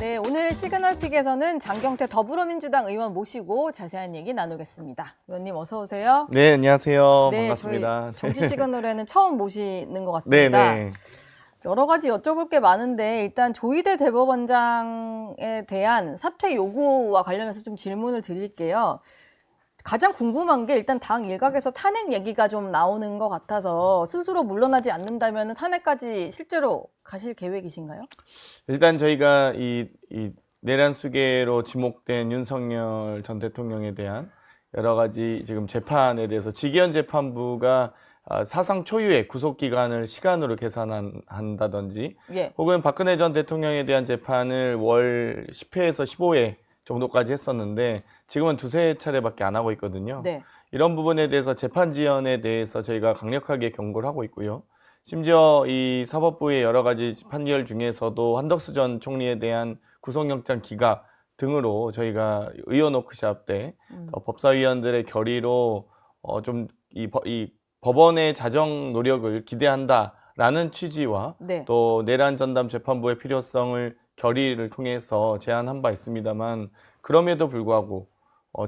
네, 오늘 시그널픽에서는 장경태 더불어민주당 의원 모시고 자세한 얘기 나누겠습니다. 의원님 어서 오세요. 네, 안녕하세요. 네, 반갑습니다. 저희 정치 시그널에는 처음 모시는 것 같습니다. 네. 여러 가지 여쭤볼 게 많은데 일단 조희대 대법원장에 대한 사퇴 요구와 관련해서 좀 질문을 드릴게요. 가장 궁금한 게 일단 당 일각에서 탄핵 얘기가 좀 나오는 것 같아서 스스로 물러나지 않는다면 탄핵까지 실제로 가실 계획이신가요? 일단 저희가 이 내란 수계로 지목된 윤석열 전 대통령에 대한 여러 가지 지금 재판에 대해서 직위원 재판부가 사상 초유의 구속 기간을 시간으로 계산한다든지 예. 혹은 박근혜 전 대통령에 대한 재판을 월 10회에서 15회 정도까지 했었는데 지금은 두세 차례밖에 안 하고 있거든요. 네. 이런 부분에 대해서 재판 지연에 대해서 저희가 강력하게 경고를 하고 있고요. 심지어 이 사법부의 여러 가지 판결 중에서도 한덕수 전 총리에 대한 구속영장 기각 등으로 저희가 의원 워크숍 때 법사위원들의 결의로 좀 이 법원의 자정 노력을 기대한다라는 취지와 네. 또 내란 전담 재판부의 필요성을 결의를 통해서 제안한 바 있습니다만 그럼에도 불구하고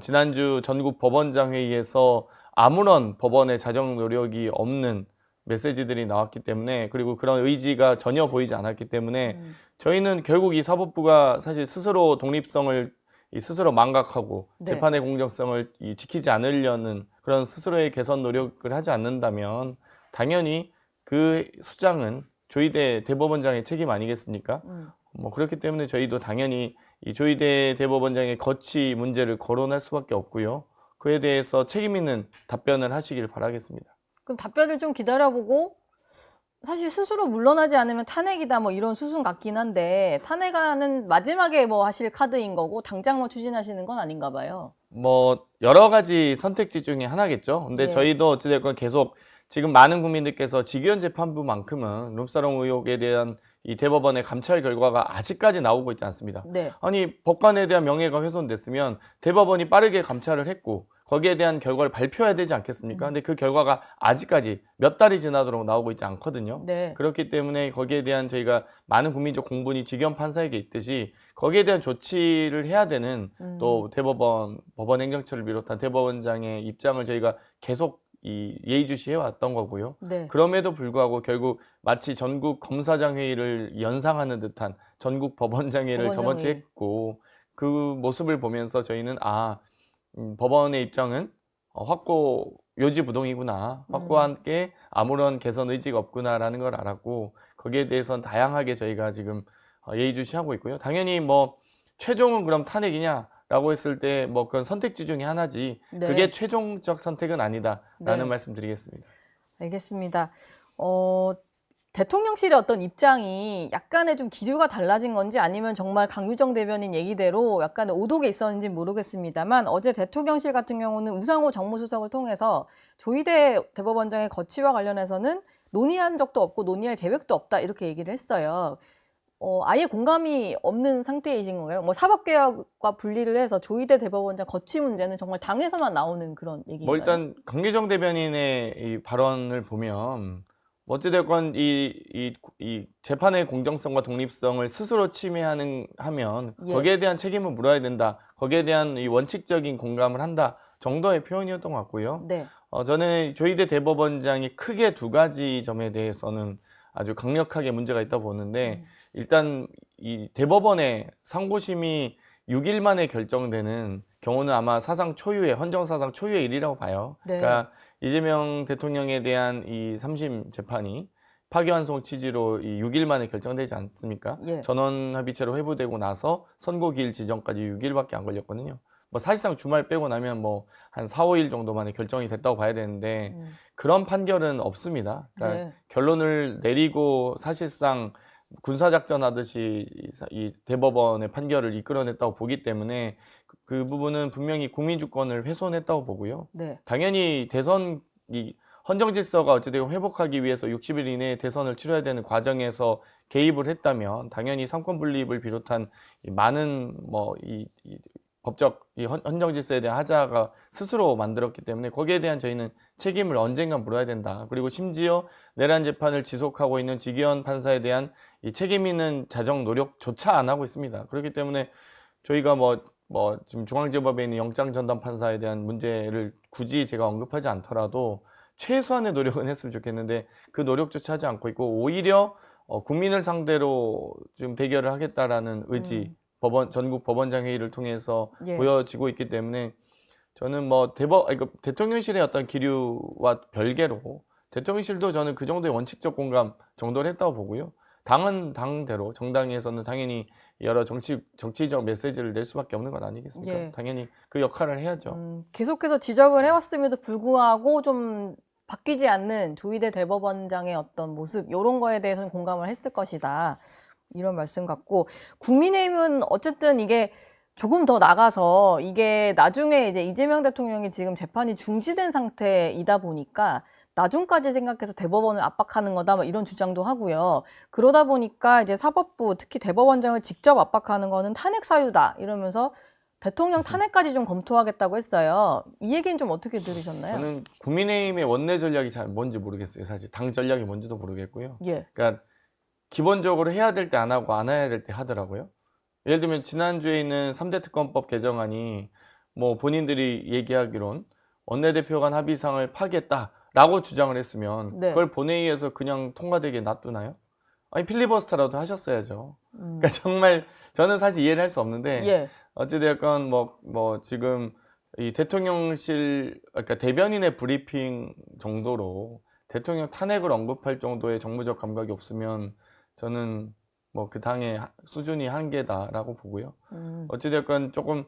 지난주 전국 법원장 회의에서 아무런 법원의 자정 노력이 없는 메시지들이 나왔기 때문에 그리고 그런 의지가 전혀 보이지 않았기 때문에 저희는 결국 이 사법부가 사실 스스로 독립성을 스스로 망각하고 네. 재판의 공정성을 지키지 않으려는 그런 스스로의 개선 노력을 하지 않는다면 당연히 그 수장은 조희대 대법원장의 책임 아니겠습니까? 뭐 그렇기 때문에 저희도 당연히 이 조희대 대법원장의 거취 문제를 거론할 수밖에 없고요. 그에 대해서 책임 있는 답변을 하시길 바라겠습니다. 그럼 답변을 좀 기다려보고 사실 스스로 물러나지 않으면 탄핵이다 뭐 이런 수순 같긴 한데 탄핵안은 마지막에 뭐 하실 카드인 거고 당장 뭐 추진하시는 건 아닌가 봐요. 뭐 여러 가지 선택지 중에 하나겠죠. 근데 예. 저희도 어찌됐건 계속 지금 많은 국민들께서 직위원 재판부만큼은 룸사롱 의혹에 대한 이 대법원의 감찰 결과가 아직까지 나오고 있지 않습니다. 네. 아니 법관에 대한 명예가 훼손됐으면 대법원이 빠르게 감찰을 했고 거기에 대한 결과를 발표해야 되지 않겠습니까? 근데 그 결과가 아직까지 몇 달이 지나도록 나오고 있지 않거든요. 네. 그렇기 때문에 거기에 대한 저희가 많은 국민적 공분이 직위원 판사에게 있듯이 거기에 대한 조치를 해야 되는 또 대법원, 법원행정처를 비롯한 대법원장의 입장을 저희가 계속 예의주시해 왔던 거고요. 네. 그럼에도 불구하고 결국 마치 전국 검사장 회의를 연상하는 듯한 전국 법원장 회의를 저번 주에 했고 그 모습을 보면서 저희는 법원의 입장은 확고 요지부동이구나. 확고와 함께 아무런 개선 의지가 없구나라는 걸 알았고 거기에 대해서는 다양하게 저희가 지금 예의주시하고 있고요. 당연히 뭐 최종은 그럼 탄핵이냐라고 했을 때 뭐 그건 선택지 중에 하나지 네. 그게 최종적 선택은 아니다라는 네. 말씀드리겠습니다. 알겠습니다. 대통령실의 어떤 입장이 약간의 좀 기류가 달라진 건지 아니면 정말 강유정 대변인 얘기대로 약간의 오독에 있었는지 모르겠습니다만 어제 대통령실 같은 경우는 우상호 정무수석을 통해서 조희대 대법원장의 거취와 관련해서는 논의한 적도 없고 논의할 계획도 없다 이렇게 얘기를 했어요. 아예 공감이 없는 상태이신 건가요? 뭐 사법개혁과 분리를 해서 조희대 대법원장 거취 문제는 정말 당에서만 나오는 그런 얘기인가요? 뭐 일단 강유정 대변인의 이 발언을 보면 어찌됐건 이 재판의 공정성과 독립성을 스스로 침해하면 예. 거기에 대한 책임을 물어야 된다. 거기에 대한 이 원칙적인 공감을 한다 정도의 표현이었던 것 같고요. 네. 저는 조희대 대법원장이 크게 두 가지 점에 대해서는 아주 강력하게 문제가 있다고 보는데 일단 이 대법원의 상고심이 6일 만에 결정되는 경우는 아마 사상 초유의 헌정사상 초유의 일이라고 봐요. 네. 그러니까 이재명 대통령에 대한 이 3심 재판이 파기환송 취지로 이 6일 만에 결정되지 않습니까? 예. 전원합의체로 회부되고 나서 선고기일 지정까지 6일밖에 안 걸렸거든요. 뭐 사실상 주말 빼고 나면 뭐 한 4, 5일 정도 만에 결정이 됐다고 봐야 되는데 그런 판결은 없습니다. 그러니까 네. 결론을 내리고 사실상 군사작전 하듯이 이 대법원의 판결을 이끌어냈다고 보기 때문에 그 부분은 분명히 국민주권을 훼손했다고 보고요. 네. 당연히 대선 이 헌정질서가 어찌되건 회복하기 위해서 60일 이내에 대선을 치러야 되는 과정에서 개입을 했다면 당연히 삼권 분립을 비롯한 이 많은 뭐 법적 이 헌정질서에 대한 하자가 스스로 만들었기 때문에 거기에 대한 저희는 책임을 언젠가 물어야 된다. 그리고 심지어 내란 재판을 지속하고 있는 직위원 판사에 대한 이 책임 있는 자정 노력조차 안 하고 있습니다. 그렇기 때문에 저희가 지금 중앙지법에 있는 영장 전담 판사에 대한 문제를 굳이 제가 언급하지 않더라도 최소한의 노력은 했으면 좋겠는데 그 노력조차 하지 않고 있고 오히려 국민을 상대로 좀 대결을 하겠다라는 의지 전국 법원장 회의를 통해서 예. 보여지고 있기 때문에 저는 대통령실의 어떤 기류와 별개로 대통령실도 저는 그 정도의 원칙적 공감 정도를 했다고 보고요. 당은 당대로 정당에서는 당연히 여러 정치적 메시지를 낼 수밖에 없는 건 아니겠습니까? 예. 당연히 그 역할을 해야죠. 계속해서 지적을 해왔음에도 불구하고 좀 바뀌지 않는 조희대 대법원장의 어떤 모습 이런 거에 대해서는 공감을 했을 것이다. 이런 말씀 같고 국민의힘은 어쨌든 이게 조금 더 나가서 이게 나중에 이제 이재명 대통령이 지금 재판이 중지된 상태이다 보니까 나중까지 생각해서 대법원을 압박하는 거다 뭐 이런 주장도 하고요. 그러다 보니까 이제 사법부 특히 대법원장을 직접 압박하는 거는 탄핵 사유다 이러면서 대통령 탄핵까지 좀 검토하겠다고 했어요. 이 얘기는 좀 어떻게 들으셨나요? 저는 국민의힘의 원내 전략이 잘 뭔지 모르겠어요. 사실 당 전략이 뭔지도 모르겠고요. 예. 그러니까 기본적으로 해야 될 때 안 하고 안 해야 될 때 하더라고요. 예를 들면 지난주에 있는 3대 특검법 개정안이 뭐 본인들이 얘기하기론 원내대표 간 합의상을 파기했다라고 주장을 했으면 네. 그걸 본회의에서 그냥 통과되게 놔두나요? 아니 필리버스터라도 하셨어야죠. 그러니까 정말 저는 사실 이해를 할 수 없는데 예. 어찌되었건 지금 이 대통령실 그러니까 대변인의 브리핑 정도로 대통령 탄핵을 언급할 정도의 정무적 감각이 없으면 저는 그 당의 수준이 한계다라고 보고요. 어찌됐건 조금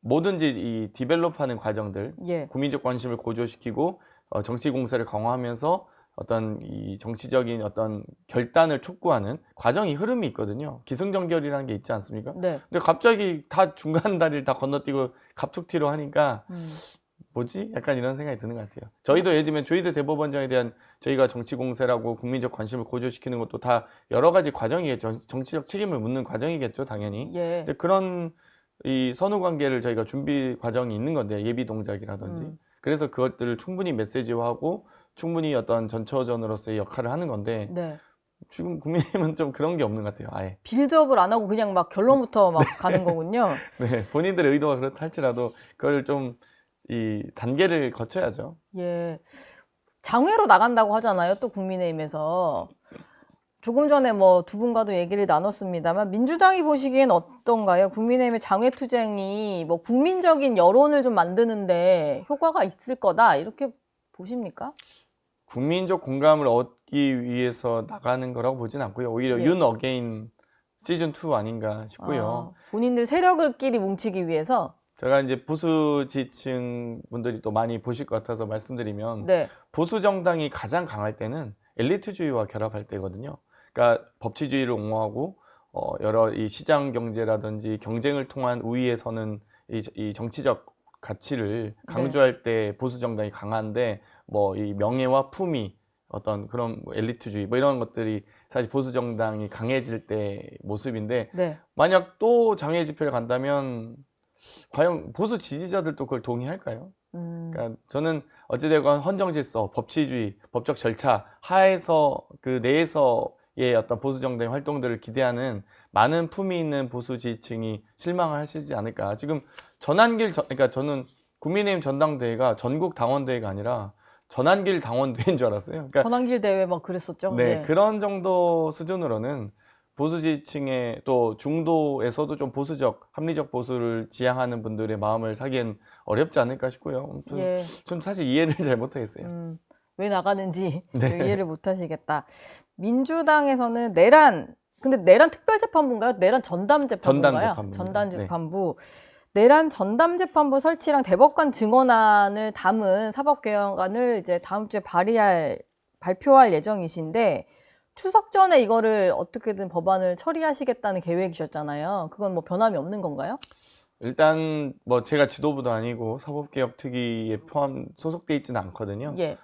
뭐든지 이 디벨롭하는 과정들, 예. 국민적 관심을 고조시키고 정치 공세를 강화하면서 어떤 이 정치적인 어떤 결단을 촉구하는 과정이 흐름이 있거든요. 기승전결이라는 게 있지 않습니까? 네. 근데 갑자기 다 중간 다리를 다 건너뛰고 갑툭튀로 하니까 뭐지? 약간 이런 생각이 드는 것 같아요. 저희도 예를 들면 조희대 대법원장에 대한 저희가 정치 공세라고 국민적 관심을 고조시키는 것도 다 여러 가지 과정이겠죠. 정치적 책임을 묻는 과정이겠죠, 당연히. 예. 근데 그런 이 선후 관계를 저희가 준비 과정이 있는 건데 예비 동작이라든지. 그래서 그것들을 충분히 메시지화하고 충분히 어떤 전초전으로서의 역할을 하는 건데 네. 지금 국민의힘은 좀 그런 게 없는 것 같아요. 아예. 빌드업을 안 하고 그냥 막 결론부터 막 가는 거군요. 네, 본인들의 의도가 그렇다 할지라도 그걸 좀 이 단계를 거쳐야죠. 예. 장외로 나간다고 하잖아요. 또 국민의힘에서. 조금 전에 두 분과도 얘기를 나눴습니다만 민주당이 보시기엔 어떤가요? 국민의힘의 장외 투쟁이 국민적인 여론을 좀 만드는데 효과가 있을 거다 이렇게 보십니까? 국민적 공감을 얻기 위해서 나가는 거라고 보진 않고요. 오히려 예. 윤 어게인 시즌 2 아닌가 싶고요. 본인들 세력을끼리 뭉치기 위해서. 제가 이제 보수 지층 분들이 또 많이 보실 것 같아서 말씀드리면 네. 보수 정당이 가장 강할 때는 엘리트주의와 결합할 때거든요. 그러니까 법치주의를 옹호하고 여러 이 시장 경제라든지 경쟁을 통한 우위에서는 이 정치적 가치를 강조할 때 보수 정당이 강한데 이 명예와 품위 어떤 그런 엘리트주의 이런 것들이 사실 보수 정당이 강해질 때 모습인데 네. 만약 또 장외 집회를 간다면 과연 보수 지지자들도 그걸 동의할까요? 그러니까 저는 어찌되건 헌정질서, 법치주의, 법적 절차 하에서 그 내에서의 어떤 보수 정당의 활동들을 기대하는 많은 품위 있는 보수 지지층이 실망을 하시지 않을까. 지금 그러니까 저는 국민의힘 전당대회가 전국 당원대회가 아니라 전환길 당원대회인 줄 알았어요. 그러니까 전환길 대회 막 그랬었죠. 네, 그런 정도 수준으로는 보수 지지층의 또 중도에서도 좀 보수적, 합리적 보수를 지향하는 분들의 마음을 사기엔 어렵지 않을까 싶고요. 아무튼 예. 좀 사실 이해를 잘 못하겠어요. 왜 나가는지 네. 좀 이해를 못하시겠다. 민주당에서는 근데 내란 특별재판부인가요? 내란 전담재판부인가요? 전담재판부입니다. 전담재판부. 내란 전담재판부 설치랑 대법관 증언안을 담은 사법개혁안을 이제 다음 주에 발표할 예정이신데 추석 전에 이거를 어떻게든 법안을 처리하시겠다는 계획이셨잖아요. 그건 변함이 없는 건가요? 일단 제가 지도부도 아니고 사법개혁 특위에 소속돼 있지는 않거든요. 예.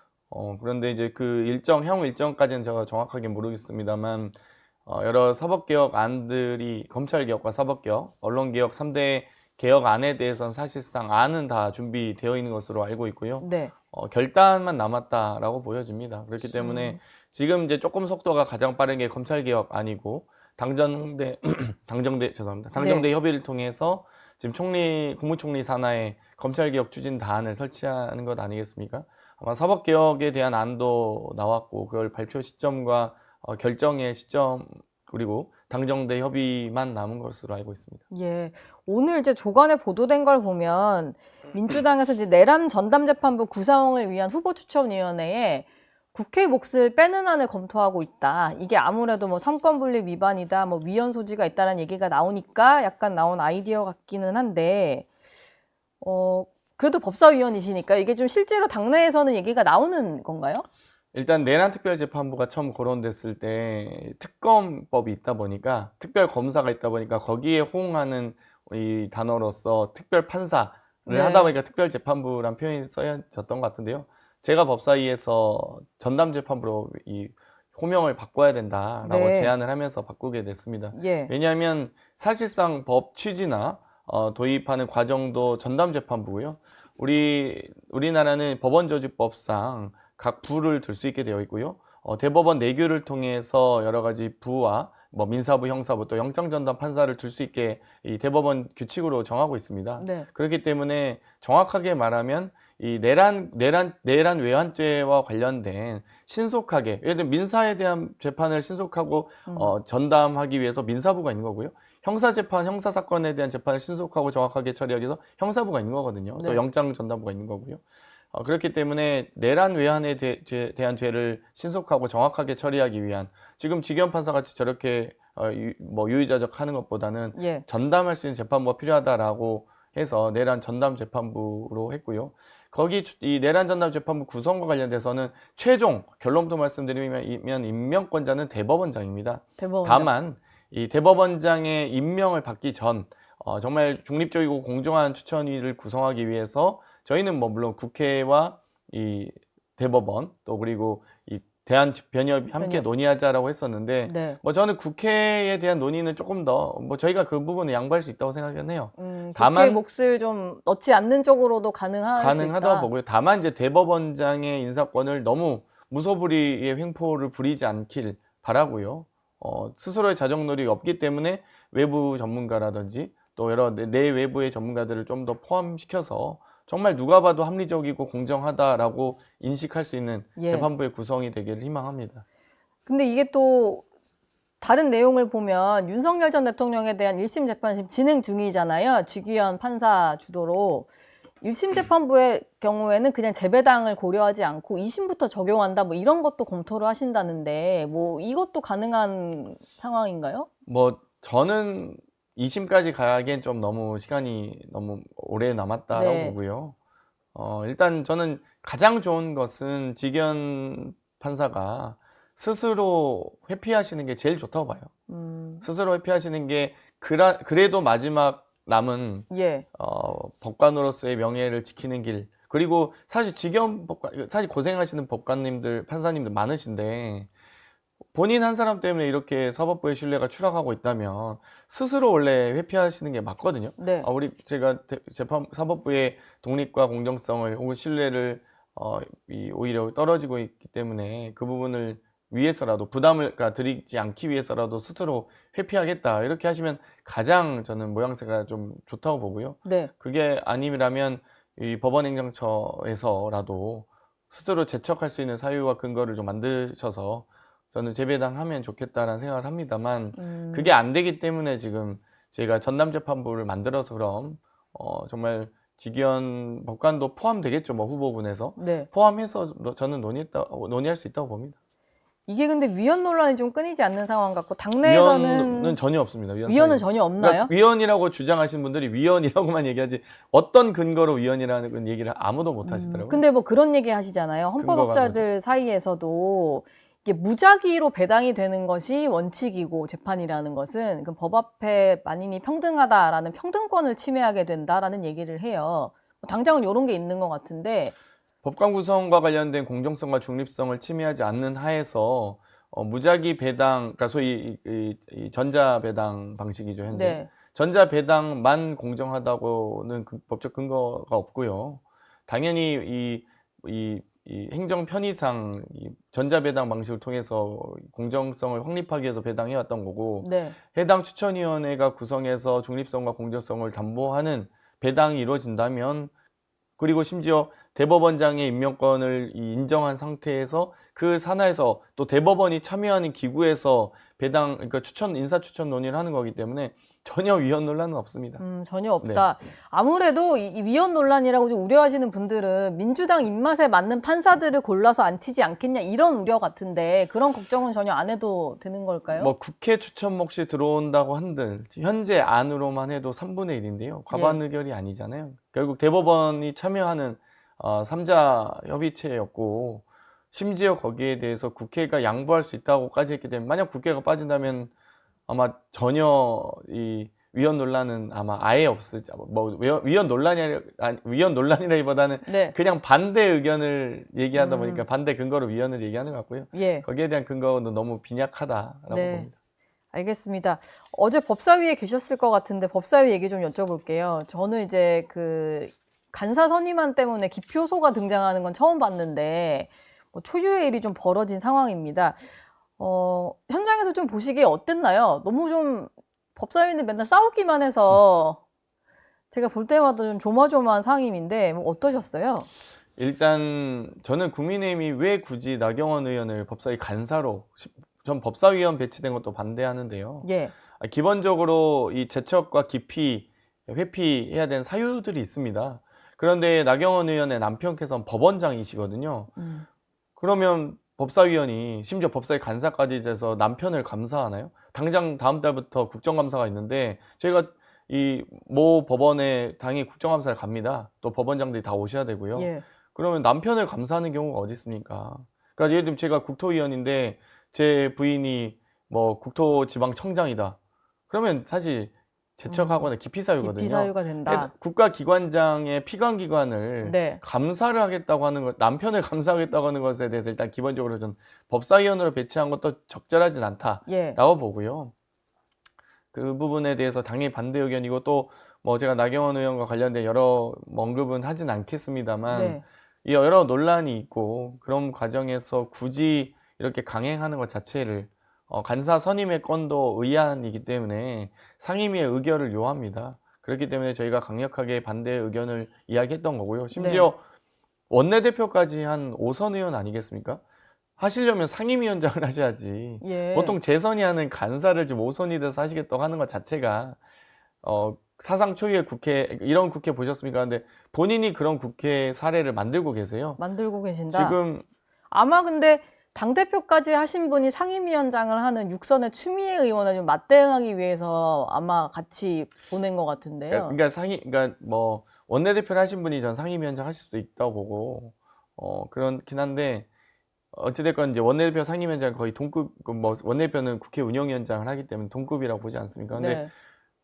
그런데 이제 그 향후 일정까지는 제가 정확하게 모르겠습니다만 여러 사법개혁 안들이 검찰개혁과 사법개혁, 언론개혁 3대 개혁안에 대해서는 사실상 안은 다 준비되어 있는 것으로 알고 있고요. 네. 결단만 남았다라고 보여집니다. 그렇기 때문에 지금 이제 조금 속도가 가장 빠른 게 검찰개혁 아니고 당정대 협의를 통해서 지금 국무총리 산하에 검찰개혁 추진단을 설치하는 것 아니겠습니까? 아마 사법개혁에 대한 안도 나왔고 그걸 발표 시점과 결정의 시점 그리고 당정대 협의만 남은 것으로 알고 있습니다. 예. 오늘 이제 조간에 보도된 걸 보면 민주당에서 이제 내란 전담재판부 구성을 위한 후보추천위원회에 국회 몫을 빼는 안을 검토하고 있다. 이게 아무래도 뭐 삼권분립 위반이다, 뭐 위헌 소지가 있다는 얘기가 나오니까 약간 나온 아이디어 같기는 한데, 그래도 법사위원이시니까 이게 좀 실제로 당내에서는 얘기가 나오는 건가요? 일단 내란특별재판부가 처음 거론됐을 때 특검법이 있다 보니까 특별검사가 있다 보니까 거기에 호응하는 이 단어로서 특별판사를 네. 하다 보니까 특별재판부란 표현이 써졌던 것 같은데요. 제가 법사위에서 전담재판부로 이 호명을 바꿔야 된다라고 네. 제안을 하면서 바꾸게 됐습니다. 예. 왜냐하면 사실상 법 취지나 도입하는 과정도 전담재판부고요. 우리나라는 법원저주법상 각 부를 둘 수 있게 되어 있고요. 대법원 내규를 통해서 여러 가지 부와 뭐 민사부, 형사부 또 영장전담 판사를 둘 수 있게 이 대법원 규칙으로 정하고 있습니다. 네. 그렇기 때문에 정확하게 말하면 이 내란 외환죄와 관련된 신속하게 예를 들어 민사에 대한 재판을 신속하고 전담하기 위해서 민사부가 있는 거고요. 형사재판, 형사사건에 대한 재판을 신속하고 정확하게 처리하기 위해서 형사부가 있는 거거든요. 네. 또 영장전담부가 있는 거고요. 그렇기 때문에 내란 외환에 대한 죄를 신속하고 정확하게 처리하기 위한 지금 지기현 판사같이 저렇게 유의자적 하는 것보다는 예. 전담할 수 있는 재판부가 필요하다라고 해서 내란 전담 재판부로 했고요. 거기 이 내란 전담 재판부 구성과 관련돼서는 최종 결론부터 말씀드리면 임명권자는 대법원장입니다. 대법원장. 다만 이 대법원장의 임명을 받기 전 정말 중립적이고 공정한 추천위를 구성하기 위해서 저희는 뭐 물론 국회와 이 대법원 또 그리고 이 대한변협이 함께 변협. 논의하자라고 했었는데 네. 뭐 저는 국회에 대한 논의는 조금 더 뭐 저희가 그 부분을 양보할 수 있다고 생각은 해요. 국회 다만 몫을 좀 넣지 않는 쪽으로도 가능하다고 가능하다고 보고요. 다만 이제 대법원장의 인사권을 너무 무소불위의 횡포를 부리지 않길 바라고요. 스스로의 자정 노력이 없기 때문에 외부 전문가라든지 또 여러 내외부의 전문가들을 좀 더 포함시켜서 정말 누가 봐도 합리적이고 공정하다라고 인식할 수 있는 예. 재판부의 구성이 되기를 희망합니다. 근데 이게 또 다른 내용을 보면 윤석열 전 대통령에 대한 1심 재판심 진행 중이잖아요. 지기현 판사 주도로. 1심 재판부의 경우에는 그냥 재배당을 고려하지 않고 2심부터 적용한다 뭐 이런 것도 검토를 하신다는데 뭐 이것도 가능한 상황인가요? 뭐 저는 2심까지 가기엔 좀 너무 시간이 너무 오래 남았다라고 네. 보고요. 일단 저는 가장 좋은 것은 지기현 판사가 스스로 회피하시는 게 제일 좋다고 봐요. 스스로 회피하시는 게 그래도 마지막 남은 예. 법관으로서의 명예를 지키는 길 그리고 사실 사실 고생하시는 법관님들 판사님들 많으신데 본인 한 사람 때문에 이렇게 사법부의 신뢰가 추락하고 있다면 스스로 원래 회피하시는 게 맞거든요. 네. 제가 사법부의 독립과 공정성을 혹은 신뢰를 오히려 떨어지고 있기 때문에 그 부분을 위해서라도 부담을 드리지 않기 위해서라도 스스로 회피하겠다 이렇게 하시면 가장 저는 모양새가 좀 좋다고 보고요. 네. 그게 아니라면 이 법원행정처에서라도 스스로 제척할 수 있는 사유와 근거를 좀 만드셔서 저는 재배당하면 좋겠다라는 생각을 합니다만 그게 안 되기 때문에 지금 제가 전담재판부를 만들어서 그럼 정말 지기현 법관도 포함되겠죠. 뭐 후보군에서 네. 포함해서 저는 논의할 수 있다고 봅니다. 이게 근데 위헌 논란이 좀 끊이지 않는 상황 같고 당내에서는 위헌은 전혀 없습니다. 위헌은 전혀 없나요? 그러니까 위헌이라고 주장하시는 분들이 위헌이라고만 얘기하지 어떤 근거로 위헌이라는 얘기를 아무도 못 하시더라고요. 근데 뭐 그런 얘기 하시잖아요. 헌법학자들 사이에서도 이게 무작위로 배당이 되는 것이 원칙이고 재판이라는 것은 그 법 앞에 만인이 평등하다라는 평등권을 침해하게 된다라는 얘기를 해요. 당장은 이런 게 있는 것 같은데 법관 구성과 관련된 공정성과 중립성을 침해하지 않는 하에서 무작위 배당, 그러니까 소위 이 전자 배당 방식이죠 현재. 네. 전자 배당만 공정하다고는 법적 근거가 없고요. 당연히 이 이 행정 편의상 이 전자배당 방식을 통해서 공정성을 확립하기 위해서 배당해 왔던 거고 네. 해당 추천위원회가 구성해서 중립성과 공정성을 담보하는 배당이 이루어진다면 그리고 심지어 대법원장의 임명권을 인정한 상태에서 그 산하에서 또 대법원이 참여하는 기구에서 배당 그러니까 인사 추천 논의를 하는 거기 때문에 전혀 위헌 논란은 없습니다. 전혀 없다. 아무래도 이 위헌 논란이라고 좀 우려하시는 분들은 민주당 입맛에 맞는 판사들을 골라서 앉히지 않겠냐 이런 우려 같은데 그런 걱정은 전혀 안 해도 되는 걸까요? 뭐 국회 추천 몫이 들어온다고 한들 현재 안으로만 해도 3분의 1인데요. 과반 의결이 아니잖아요. 결국 대법원이 참여하는 3자 협의체였고 심지어 거기에 대해서 국회가 양보할 수 있다고까지 했기 때문에 만약 국회가 빠진다면 아마 전혀 이 위헌 논란은 아마 아예 없으죠. 뭐 위헌 논란이라기보다는 네. 그냥 반대 의견을 얘기하다 보니까 반대 근거로 위헌을 얘기하는 것 같고요. 예. 거기에 대한 근거는 너무 빈약하다라고 네. 봅니다. 알겠습니다. 어제 법사위에 계셨을 것 같은데 법사위 얘기 좀 여쭤볼게요. 저는 이제 그 간사 선임안 때문에 기표소가 등장하는 건 처음 봤는데 뭐 초유의 일이 좀 벌어진 상황입니다. 현장에서 좀 보시기에 어땠나요? 너무 좀 법사위는 맨날 싸우기만 해서 제가 볼 때마다 좀 조마조마한 상임인데 뭐 어떠셨어요? 일단 저는 국민의힘이 왜 굳이 나경원 의원을 법사위 간사로 전 법사위원 배치된 것도 반대하는데요. 예. 기본적으로 이 제척과 기피, 회피해야 되는 사유들이 있습니다. 그런데 나경원 의원의 남편께서는 법원장이시거든요. 그러면 법사위원이 심지어 법사위 간사까지 돼서 남편을 감사하나요? 당장 다음 달부터 국정감사가 있는데 저희가 이 모 법원에 당연히 국정감사를 갑니다. 또 법원장들이 다 오셔야 되고요. 예. 그러면 남편을 감사하는 경우가 어디 있습니까? 그러니까 예를 들면 제가 국토위원인데 제 부인이 뭐 국토지방청장이다. 그러면 사실 제척하거나 기피 사유거든요. 기피 사유가 된다. 국가기관장의 피감기관을 네. 감사를 하겠다고 하는 것, 남편을 감사하겠다고 하는 것에 대해서 일단 기본적으로 좀 법사위원으로 배치한 것도 적절하진 않다라고 예. 보고요. 그 부분에 대해서 당연히 반대 의견이고 또 뭐 제가 나경원 의원과 관련된 여러 언급은 하진 않겠습니다만 네. 이 여러 논란이 있고 그런 과정에서 굳이 이렇게 강행하는 것 자체를 간사 선임의 건도 의안이기 때문에 상임위의 의결을 요합니다. 그렇기 때문에 저희가 강력하게 반대 의견을 이야기했던 거고요. 심지어 원내대표까지 한 5선 의원 아니겠습니까? 하시려면 상임위원장을 하셔야지. 예. 보통 재선이 하는 간사를 좀 5선이 돼서 하시겠다고 하는 것 자체가 사상 초유의 국회 이런 국회 보셨습니까? 근데 본인이 그런 국회 사례를 만들고 계세요. 만들고 계신다. 지금 아마 근데 당대표까지 하신 분이 상임위원장을 하는 육선의 추미애 의원을 좀 맞대응하기 위해서 아마 같이 보낸 것 같은데요. 그러니까 뭐 원내대표를 하신 분이 전 상임위원장 하실 수도 있다고 보고 그렇긴 한데 어찌됐건 이제 원내대표 상임위원장 거의 동급 뭐 원내대표는 국회 운영위원장을 하기 때문에 동급이라고 보지 않습니까? 근데 네.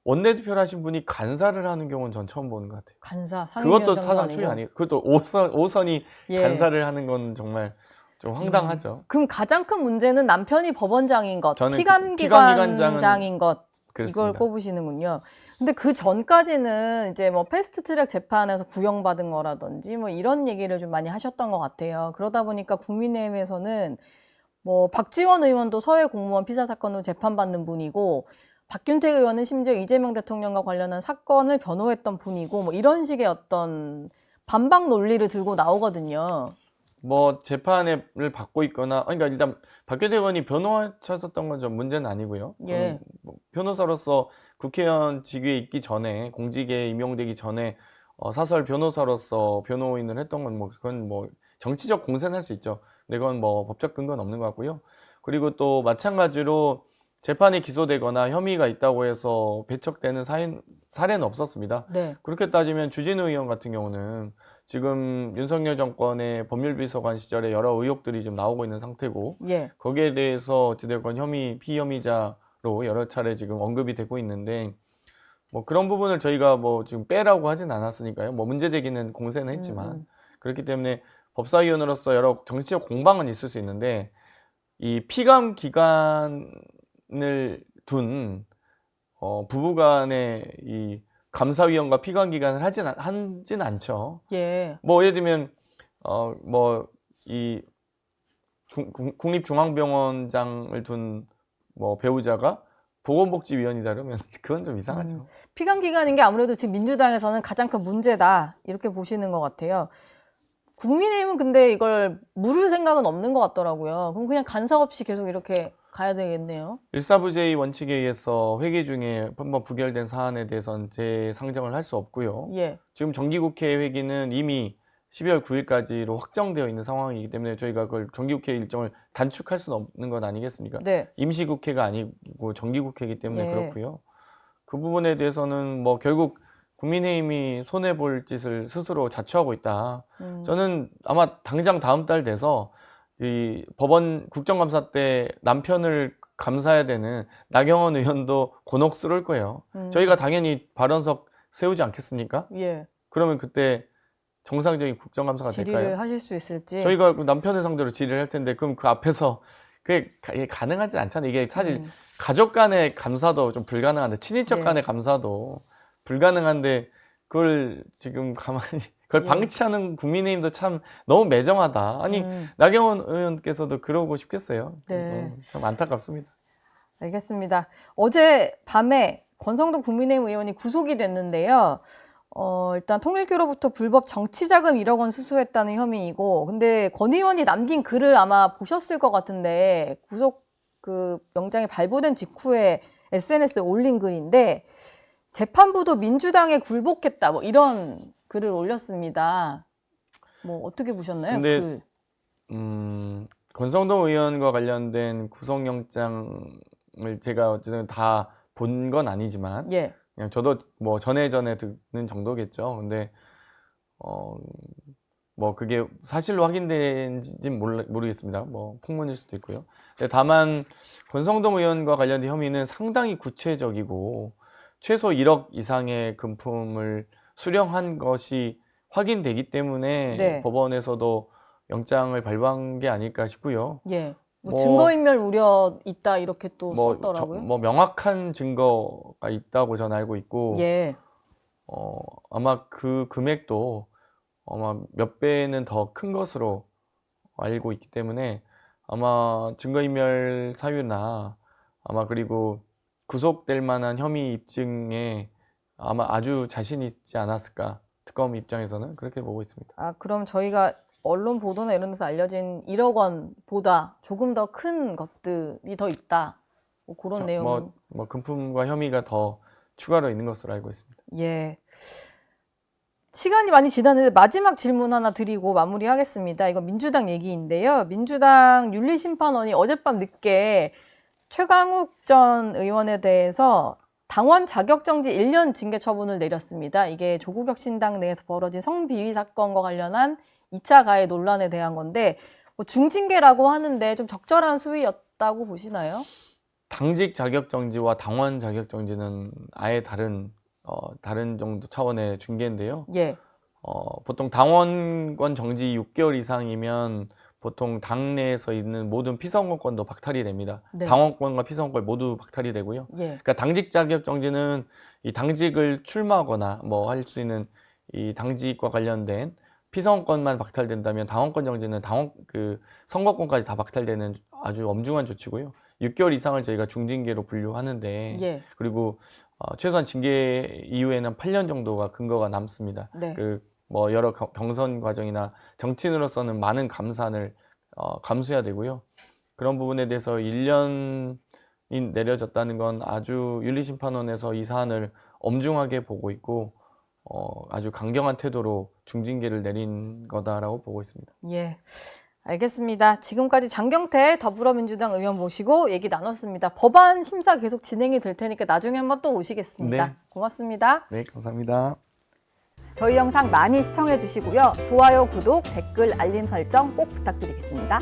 원내대표를 하신 분이 간사를 하는 경우는 전 처음 보는 것 같아요. 간사, 그것도 상임위원장도 사상 초유 아니고. 아니에요. 그것도 5선이 예. 간사를 하는 건 정말 좀 황당하죠. 그럼 가장 큰 문제는 남편이 법원장인 것, 저는 피감기관장인 것 그렇습니다. 이걸 꼽으시는군요. 근데 그 전까지는 이제 뭐 패스트트랙 재판에서 구형받은 거라든지 뭐 이런 얘기를 좀 많이 하셨던 것 같아요. 그러다 보니까 국민의힘에서는 뭐 박지원 의원도 서해 공무원 피살 사건으로 재판받는 분이고 박균택 의원은 심지어 이재명 대통령과 관련한 사건을 변호했던 분이고 뭐 이런 식의 어떤 반박 논리를 들고 나오거든요. 뭐 재판을 받고 있거나 그러니까 일단 박균택 의원이 변호하셨던 건 좀 문제는 아니고요. 예. 뭐 변호사로서 국회의원 직위에 있기 전에 공직에 임용되기 전에 사설 변호사로서 변호인을 했던 건 뭐 그건 뭐 정치적 공세는 할 수 있죠. 근데 그건 뭐 법적 근거는 없는 것 같고요. 그리고 또 마찬가지로 재판에 기소되거나 혐의가 있다고 해서 배척되는 사례는 없었습니다. 네. 그렇게 따지면 주진우 의원 같은 경우는 지금 윤석열 정권의 법률비서관 시절에 여러 의혹들이 좀 나오고 있는 상태고 예. 거기에 대해서 어찌됐건 피혐의자로 여러 차례 지금 언급이 되고 있는데 뭐 그런 부분을 저희가 뭐 지금 빼라고 하진 않았으니까요. 뭐 문제 제기는 공세는 했지만 그렇기 때문에 법사위원으로서 여러 정치적 공방은 있을 수 있는데 이 피감 기관을 둔 부부간의 이 감사위원과 피감기관을 하진 않죠. 예. 뭐 예를 들면 뭐 이 국립중앙병원장을 둔 뭐 배우자가 보건복지위원이다 그러면 그건 좀 이상하죠. 피감기관인 게 아무래도 지금 민주당에서는 가장 큰 문제다 이렇게 보시는 것 같아요. 국민의힘은 근데 이걸 물을 생각은 없는 것 같더라고요. 그럼 그냥 간섭 없이 계속 이렇게 가야 되겠네요. 일사부재의 원칙에 의해서 회기 중에 한번 부결된 사안에 대해서는 재상정을 할 수 없고요. 예. 지금 정기국회 회기는 이미 12월 9일까지로 확정되어 있는 상황이기 때문에 저희가 그걸 정기국회 일정을 단축할 수는 없는 것 아니겠습니까? 네. 임시국회가 아니고 정기국회이기 때문에 예. 그렇고요. 그 부분에 대해서는 뭐 결국 국민의힘이 손해볼 짓을 스스로 자초하고 있다. 저는 아마 당장 다음 달 돼서 이 법원 국정감사 때 남편을 감사해야 되는 나경원 의원도 곤혹스러울 거예요. 저희가 당연히 발언석 세우지 않겠습니까? 예. 그러면 그때 정상적인 국정감사가 질의를 될까요? 하실 수 있을지. 저희가 그 남편을 상대로 질의를 할 텐데 그럼 그 앞에서 그게 가능하지 않잖아요. 이게 사실 가족 간의 감사도 좀 불가능한데 친인척 네. 간의 감사도 불가능한데 그걸 지금 가만히 그걸 예. 방치하는 국민의힘도 참 너무 매정하다. 아니 나경원 의원께서도 그러고 싶겠어요. 네. 참 안타깝습니다. 알겠습니다. 어제 밤에 권성동 국민의힘 의원이 구속이 됐는데요. 일단 통일교로부터 불법 정치자금 1억 원 수수했다는 혐의이고, 근데 권 의원이 남긴 글을 아마 보셨을 것 같은데, 구속 그 영장이 발부된 직후에 SNS에 올린 글인데, 재판부도 민주당에 굴복했다, 뭐 이런 글을 올렸습니다. 뭐 어떻게 보셨나요? 근데 글. 권성동 의원과 관련된 구속영장을 제가 어쨌든 다 본 건 아니지만, 예. 그냥 저도 뭐 전에 듣는 정도겠죠. 근데 뭐 그게 사실로 확인된지는 모르겠습니다. 뭐 풍문일 수도 있고요. 근데 다만 권성동 의원과 관련된 혐의는 상당히 구체적이고 최소 1억 이상의 금품을 수령한 것이 확인되기 때문에 네. 법원에서도 영장을 발부한 게 아닐까 싶고요. 예. 뭐 뭐 증거인멸 우려 있다 이렇게 또 뭐, 썼더라고요. 뭐 명확한 증거가 있다고 저는 알고 있고 예. 아마 그 금액도 아마 몇 배는 더 큰 것으로 알고 있기 때문에 아마 증거인멸 사유나 아마 그리고 구속될 만한 혐의 입증에 아마 아주 자신 있지 않았을까 특검 입장에서는 그렇게 보고 있습니다. 아, 그럼 저희가 언론 보도나 이런 데서 알려진 1억 원보다 조금 더 큰 것들이 더 있다. 뭐 그런 내용은. 뭐 금품과 혐의가 더 추가로 있는 것으로 알고 있습니다. 예. 시간이 많이 지났는데 마지막 질문 하나 드리고 마무리하겠습니다. 이거 민주당 얘기인데요. 민주당 윤리심판원이 어젯밤 늦게 최강욱 전 의원에 대해서 당원 자격정지 1년 징계 처분을 내렸습니다. 이게 조국혁신당 내에서 벌어진 성비위 사건과 관련한 2차 가해 논란에 대한 건데 뭐 중징계라고 하는데 좀 적절한 수위였다고 보시나요? 당직 자격정지와 당원 자격정지는 아예 다른 정도 차원의 징계인데요. 예. 보통 당원권 정지 6개월 이상이면 보통 당내에서 있는 모든 피선거권도 박탈이 됩니다. 네. 당원권과 피선거권 모두 박탈이 되고요. 예. 그러니까 당직 자격정지는 이 당직을 출마하거나 뭐 할 수 있는 이 당직과 관련된 피선거권만 박탈된다면 당원권 정지는 선거권까지 다 박탈되는 아주 엄중한 조치고요. 6개월 이상을 저희가 중징계로 분류하는데 예. 그리고 최소한 징계 이후에는 8년 정도가 근거가 남습니다. 네. 뭐 여러 경선 과정이나 정치인으로서는 많은 감산을 감수해야 되고요. 그런 부분에 대해서 1년이 내려졌다는 건 아주 윤리심판원에서 이 사안을 엄중하게 보고 있고 아주 강경한 태도로 중징계를 내린 거다라고 보고 있습니다. 예. 알겠습니다. 지금까지 장경태 더불어민주당 의원 모시고 얘기 나눴습니다. 법안 심사 계속 진행이 될 테니까 나중에 한번 또 오시겠습니다. 네. 고맙습니다. 네, 감사합니다. 저희 영상 많이 시청해 주시고요. 좋아요, 구독, 댓글, 알림 설정 꼭 부탁드리겠습니다.